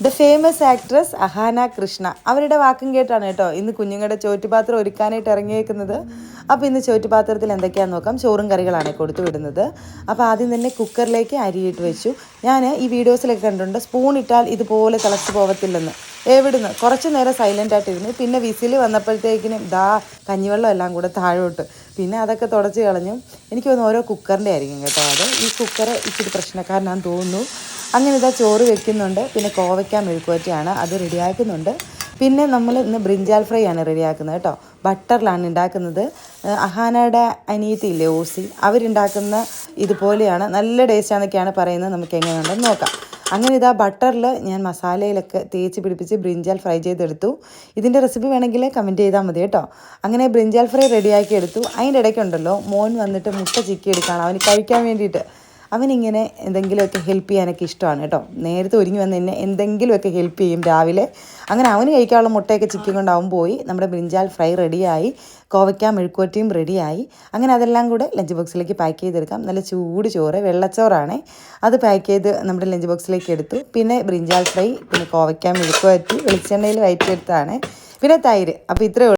The famous actress Ahaana Krishna അവരുടെ വാക്കും കേട്ടാണ് കേട്ടോ ഇന്ന് കുഞ്ഞുങ്ങളുടെ ചോറ്റുപാത്രം ഒരുക്കാനായിട്ട് ഇറങ്ങിയേക്കുന്നത്. അപ്പോൾ ഇന്ന് ചോറ്റുപാത്രത്തിൽ എന്തൊക്കെയാണെന്ന് നോക്കാം. ചോറും കറികളാണ് കൊടുത്തു വിടുന്നത്. അപ്പോൾ ആദ്യം തന്നെ കുക്കറിലേക്ക് അരിയിട്ട് വെച്ചു. ഞാൻ ഈ വീഡിയോസിലൊക്കെ കണ്ടിട്ടുണ്ട് സ്പൂൺ ഇട്ടാൽ ഇതുപോലെ തിളച്ച് പോകത്തില്ലെന്ന്. എവിടുന്ന് കുറച്ച് നേരം സൈലൻ്റ് ആയിട്ടിരുന്നു. പിന്നെ വിസിൽ വന്നപ്പോഴത്തേക്കിനും കഞ്ഞിവെള്ളം എല്ലാം കൂടെ താഴോട്ട്. പിന്നെ അതൊക്കെ തുടച്ച് കളഞ്ഞു. എനിക്ക് തോന്നുന്നു ഓരോ കുക്കറിൻ്റെ ആയിരിക്കും കേട്ടോ. അത് ഈ കുക്കർ ഇച്ചിരി പ്രശ്നക്കാരനാണെന്ന് തോന്നുന്നു. അങ്ങനെ ചോറ് വെക്കുന്നുണ്ട്. പിന്നെ കോവയ്ക്ക മെഴുക്കുവരട്ടിയാണ് അത് റെഡിയാക്കുന്നുണ്ട്. പിന്നെ നമ്മൾ ഇന്ന് ബ്രിഞ്ചാൽ ഫ്രൈ ആണ് റെഡിയാക്കുന്നത് കേട്ടോ. ബട്ടറിലാണ് ഉണ്ടാക്കുന്നത്. അഹാനയുടെ അനിയത്തി ഇല്ലേ ഓസി, അവരുണ്ടാക്കുന്ന ഇതുപോലെയാണ്. നല്ല ടേസ്റ്റാണെന്നൊക്കെയാണ് പറയുന്നത്. നമുക്ക് എങ്ങനെയുണ്ടെന്ന് നോക്കാം. അങ്ങനെ ബട്ടറിൽ ഞാൻ മസാലയിലൊക്കെ തേച്ച് പിടിപ്പിച്ച് ബ്രിഞ്ചാൽ ഫ്രൈ ചെയ്തെടുത്തു. ഇതിൻ്റെ റെസിപ്പി വേണമെങ്കിൽ കമൻറ്റ് ചെയ്താൽ മതി കേട്ടോ. അങ്ങനെ ബ്രിഞ്ചാൽ ഫ്രൈ റെഡിയാക്കി എടുത്തു. അതിൻ്റെ ഇടയ്ക്കുണ്ടല്ലോ മോൻ വന്നിട്ട് മുട്ട ചിക്കി എടുക്കുകയാണ് അവന് കഴിക്കാൻ വേണ്ടിയിട്ട്. അവനിങ്ങനെ എന്തെങ്കിലുമൊക്കെ ഹെൽപ്പ് ചെയ്യാനൊക്കെ ഇഷ്ടമാണ് കേട്ടോ. നേരത്തെ ഒരുങ്ങി വന്ന് എന്നെ എന്തെങ്കിലുമൊക്കെ ഹെൽപ്പ് ചെയ്യും രാവിലെ. അങ്ങനെ അവന് കഴിക്കാനുള്ള മുട്ടയൊക്കെ ചിക്കി കൊണ്ട് അവൻ പോയി. നമ്മുടെ ബ്രിഞ്ചാൽ ഫ്രൈ റെഡിയായി, കോവയ്ക്ക മെഴുക്കുവരട്ടിയും റെഡിയായി. അങ്ങനെ അതെല്ലാം കൂടെ ലഞ്ച് ബോക്സിലേക്ക് പാക്ക് ചെയ്തെടുക്കാം. നല്ല ചൂട് ചോറ്, വെള്ളച്ചോറാണ്. അത് പാക്ക് ചെയ്ത് നമ്മുടെ ലഞ്ച് ബോക്സിലേക്ക് എടുത്തു. പിന്നെ ബ്രിഞ്ചാൽ ഫ്രൈ, പിന്നെ കോവയ്ക്ക മെഴുക്കുവരട്ടി വെളിച്ചെണ്ണയിൽ വഴറ്റിയെടുത്താണ്, പിന്നെ തൈര്. അപ്പോൾ ഇത്രയേ